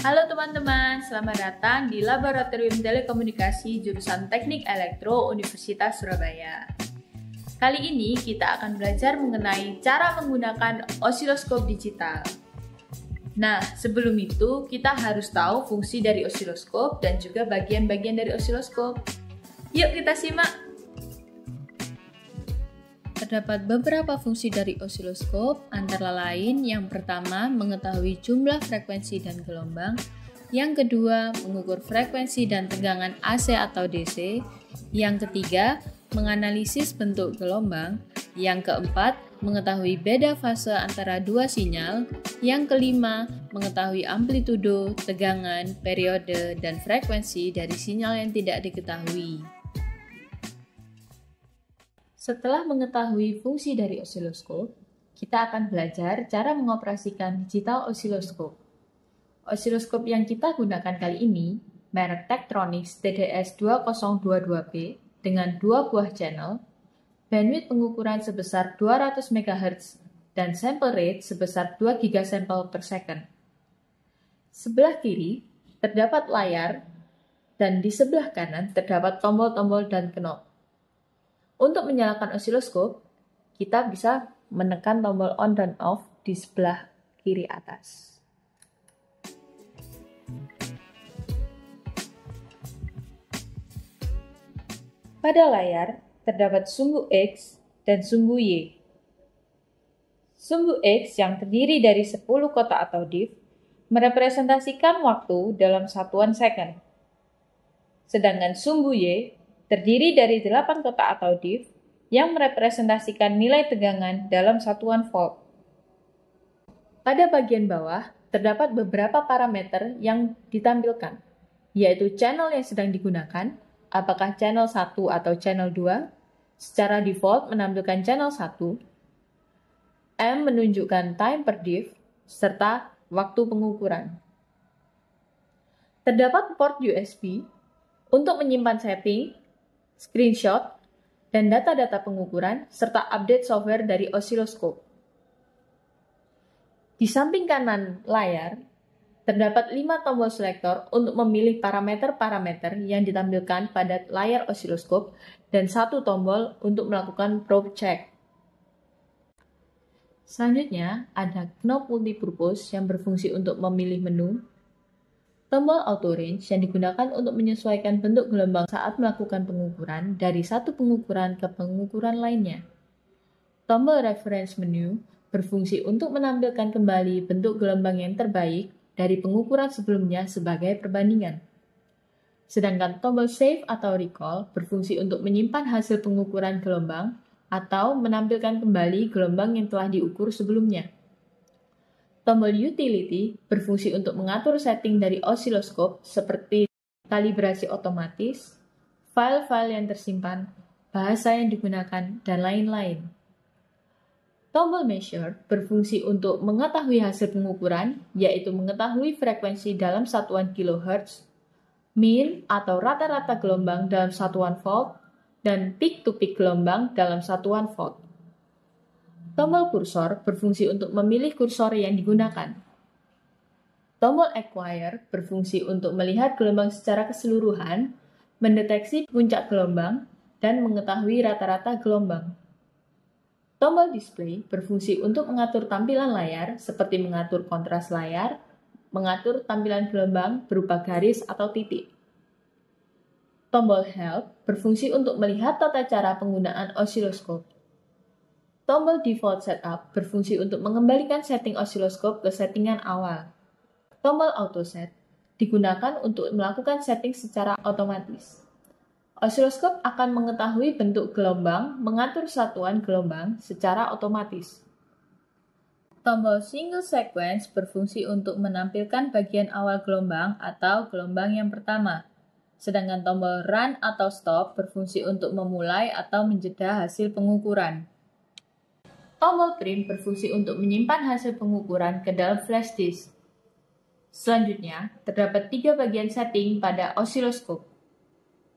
Halo teman-teman, selamat datang di Laboratorium Telekomunikasi jurusan Teknik Elektro Universitas Surabaya. Kali ini kita akan belajar mengenai cara menggunakan osiloskop digital. Nah, sebelum itu kita harus tahu fungsi dari osiloskop dan juga bagian-bagian dari osiloskop. Yuk kita simak! Terdapat beberapa fungsi dari osiloskop, antara lain yang pertama mengetahui jumlah frekuensi dan gelombang, yang kedua mengukur frekuensi dan tegangan AC atau DC, yang ketiga menganalisis bentuk gelombang, yang keempat mengetahui beda fase antara dua sinyal, yang kelima mengetahui amplitudo, tegangan, periode, dan frekuensi dari sinyal yang tidak diketahui. Setelah mengetahui fungsi dari osiloskop, kita akan belajar cara mengoperasikan digital osiloskop. Osiloskop yang kita gunakan kali ini, merek Tektronix TDS2022B dengan 2 buah channel, bandwidth pengukuran sebesar 200 MHz, dan sample rate sebesar 2 GB sampel per second. Sebelah kiri terdapat layar, dan di sebelah kanan terdapat tombol-tombol dan knob. Untuk menyalakan osiloskop, kita bisa menekan tombol on dan off di sebelah kiri atas. Pada layar, terdapat sumbu X dan sumbu Y. Sumbu X yang terdiri dari 10 kotak atau div merepresentasikan waktu dalam satuan second. Sedangkan sumbu Y terdiri dari 8 kotak atau div yang merepresentasikan nilai tegangan dalam satuan volt. Pada bagian bawah, terdapat beberapa parameter yang ditampilkan, yaitu channel yang sedang digunakan, apakah channel 1 atau channel 2, secara default menampilkan channel 1, M menunjukkan time per div, serta waktu pengukuran. Terdapat port USB untuk menyimpan setting, screenshot, dan data-data pengukuran, serta update software dari osiloskop. Di samping kanan layar, terdapat 5 tombol selektor untuk memilih parameter-parameter yang ditampilkan pada layar osiloskop dan 1 tombol untuk melakukan probe check. Selanjutnya, ada knob multipurpose yang berfungsi untuk memilih menu, tombol auto range yang digunakan untuk menyesuaikan bentuk gelombang saat melakukan pengukuran dari satu pengukuran ke pengukuran lainnya. Tombol reference menu berfungsi untuk menampilkan kembali bentuk gelombang yang terbaik dari pengukuran sebelumnya sebagai perbandingan. Sedangkan tombol save atau recall berfungsi untuk menyimpan hasil pengukuran gelombang atau menampilkan kembali gelombang yang telah diukur sebelumnya. Tombol utility berfungsi untuk mengatur setting dari osiloskop seperti kalibrasi otomatis, file-file yang tersimpan, bahasa yang digunakan, dan lain-lain. Tombol measure berfungsi untuk mengetahui hasil pengukuran, yaitu mengetahui frekuensi dalam satuan kHz, mean atau rata-rata gelombang dalam satuan volt, dan peak-to-peak gelombang dalam satuan volt. Tombol kursor berfungsi untuk memilih kursor yang digunakan. Tombol acquire berfungsi untuk melihat gelombang secara keseluruhan, mendeteksi puncak gelombang, dan mengetahui rata-rata gelombang. Tombol display berfungsi untuk mengatur tampilan layar seperti mengatur kontras layar, mengatur tampilan gelombang berupa garis atau titik. Tombol help berfungsi untuk melihat tata cara penggunaan osiloskop. Tombol default setup berfungsi untuk mengembalikan setting osiloskop ke settingan awal. Tombol auto set digunakan untuk melakukan setting secara otomatis. Osiloskop akan mengetahui bentuk gelombang, mengatur satuan gelombang secara otomatis. Tombol single sequence berfungsi untuk menampilkan bagian awal gelombang atau gelombang yang pertama. Sedangkan tombol run atau stop berfungsi untuk memulai atau menjeda hasil pengukuran. Tombol print berfungsi untuk menyimpan hasil pengukuran ke dalam flash disk. Selanjutnya, terdapat 3 bagian setting pada osiloskop.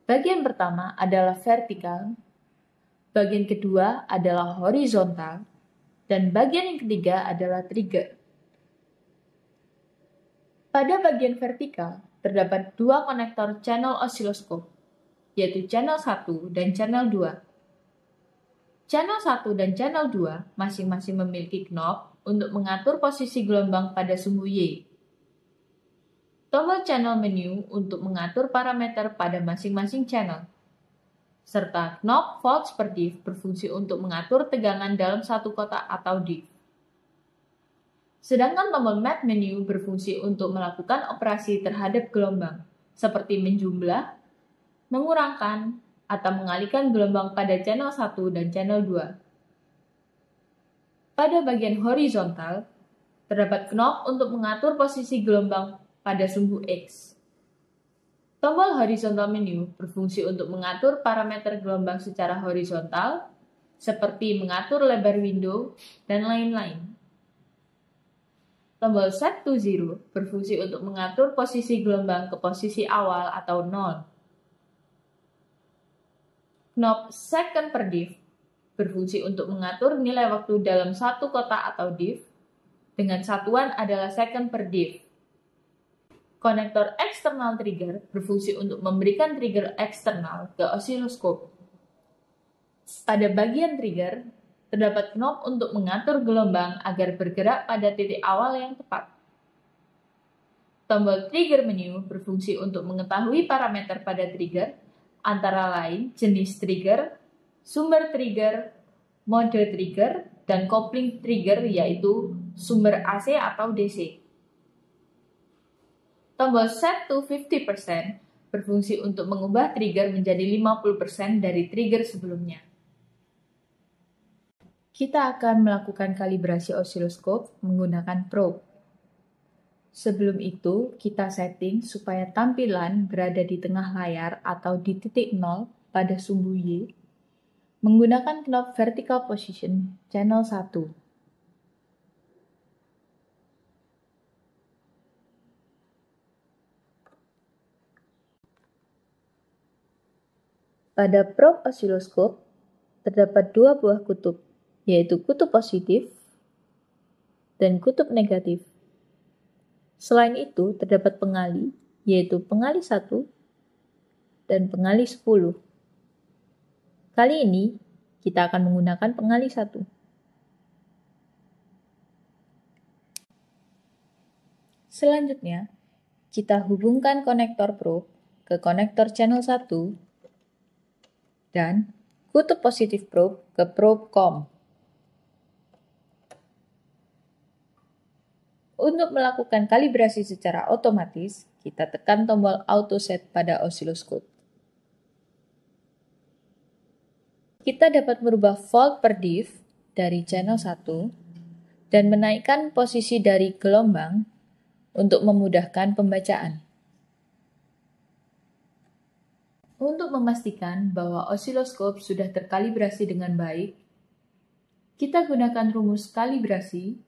Bagian pertama adalah vertikal, bagian kedua adalah horizontal, dan bagian yang ketiga adalah trigger. Pada bagian vertikal, terdapat dua konektor channel osiloskop, yaitu channel 1 dan channel 2. Channel 1 dan channel 2 masing-masing memiliki knob untuk mengatur posisi gelombang pada sumbu Y. Tombol channel menu untuk mengatur parameter pada masing-masing channel, serta knob volts per diff berfungsi untuk mengatur tegangan dalam satu kotak atau diff. Sedangkan tombol map menu berfungsi untuk melakukan operasi terhadap gelombang, seperti menjumlah, mengurangkan, atau mengalihkan gelombang pada channel 1 dan channel 2. Pada bagian horizontal, terdapat knob untuk mengatur posisi gelombang pada sumbu X. Tombol horizontal menu berfungsi untuk mengatur parameter gelombang secara horizontal, seperti mengatur lebar window, dan lain-lain. Tombol Set to Zero berfungsi untuk mengatur posisi gelombang ke posisi awal atau 0. Knob Second per diff berfungsi untuk mengatur nilai waktu dalam satu kotak atau diff, dengan satuan adalah second per diff. Konektor External Trigger berfungsi untuk memberikan trigger eksternal ke osiloskop. Pada bagian trigger, terdapat knob untuk mengatur gelombang agar bergerak pada titik awal yang tepat. Tombol trigger menu berfungsi untuk mengetahui parameter pada trigger, antara lain jenis trigger, sumber trigger, mode trigger, dan coupling trigger yaitu sumber AC atau DC. Tombol set to 50% berfungsi untuk mengubah trigger menjadi 50% dari trigger sebelumnya. Kita akan melakukan kalibrasi osiloskop menggunakan probe. Sebelum itu, kita setting supaya tampilan berada di tengah layar atau di titik 0 pada sumbu Y menggunakan knob vertical position channel 1. Pada probe osiloskop, terdapat dua buah kutub, yaitu kutub positif dan kutub negatif. Selain itu, terdapat pengali, yaitu pengali 1 dan pengali 10. Kali ini, kita akan menggunakan pengali 1. Selanjutnya, kita hubungkan konektor probe ke konektor channel 1 dan kutub positif probe ke probe COM. Untuk melakukan kalibrasi secara otomatis, kita tekan tombol auto set pada osiloskop. Kita dapat merubah volt per diff dari channel 1 dan menaikkan posisi dari gelombang untuk memudahkan pembacaan. Untuk memastikan bahwa osiloskop sudah terkalibrasi dengan baik, kita gunakan rumus kalibrasi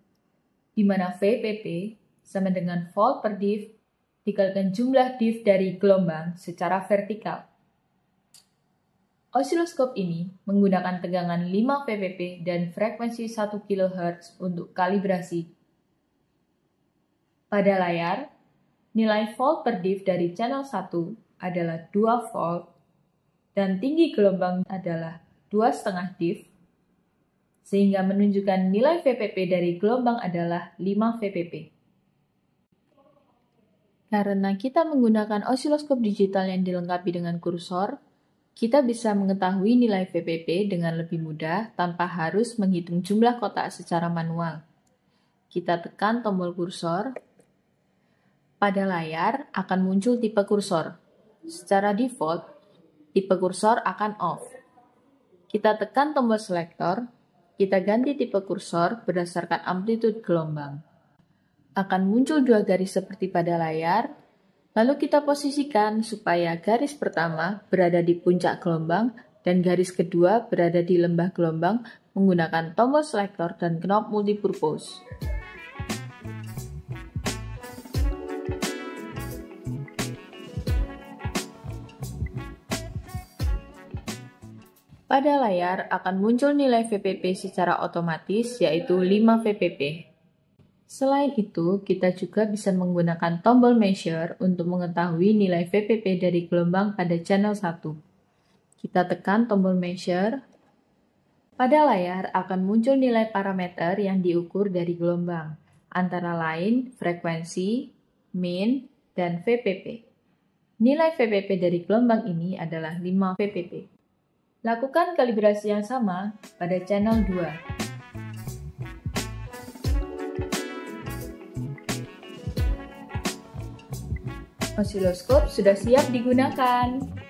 di mana VPP sama dengan volt per diff dikalikan jumlah diff dari gelombang secara vertikal. Osiloskop ini menggunakan tegangan 5 VPP dan frekuensi 1 kHz untuk kalibrasi. Pada layar, nilai volt per diff dari channel 1 adalah 2 volt dan tinggi gelombang adalah 2,5 diff, sehingga menunjukkan nilai VPP dari gelombang adalah 5 VPP. Karena kita menggunakan osiloskop digital yang dilengkapi dengan kursor, kita bisa mengetahui nilai VPP dengan lebih mudah tanpa harus menghitung jumlah kotak secara manual. Kita tekan tombol kursor. Pada layar akan muncul tipe kursor. Secara default, tipe kursor akan off. Kita tekan tombol selektor. Kita ganti tipe kursor berdasarkan amplitude gelombang. Akan muncul dua garis seperti pada layar, lalu kita posisikan supaya garis pertama berada di puncak gelombang dan garis kedua berada di lembah gelombang menggunakan tombol selektor dan knob multipurpose. Pada layar akan muncul nilai VPP secara otomatis yaitu 5 VPP. Selain itu, kita juga bisa menggunakan tombol measure untuk mengetahui nilai VPP dari gelombang pada channel 1. Kita tekan tombol measure. Pada layar akan muncul nilai parameter yang diukur dari gelombang, antara lain frekuensi, min, dan VPP. Nilai VPP dari gelombang ini adalah 5 VPP. Lakukan kalibrasi yang sama pada channel 2. Osiloskop sudah siap digunakan.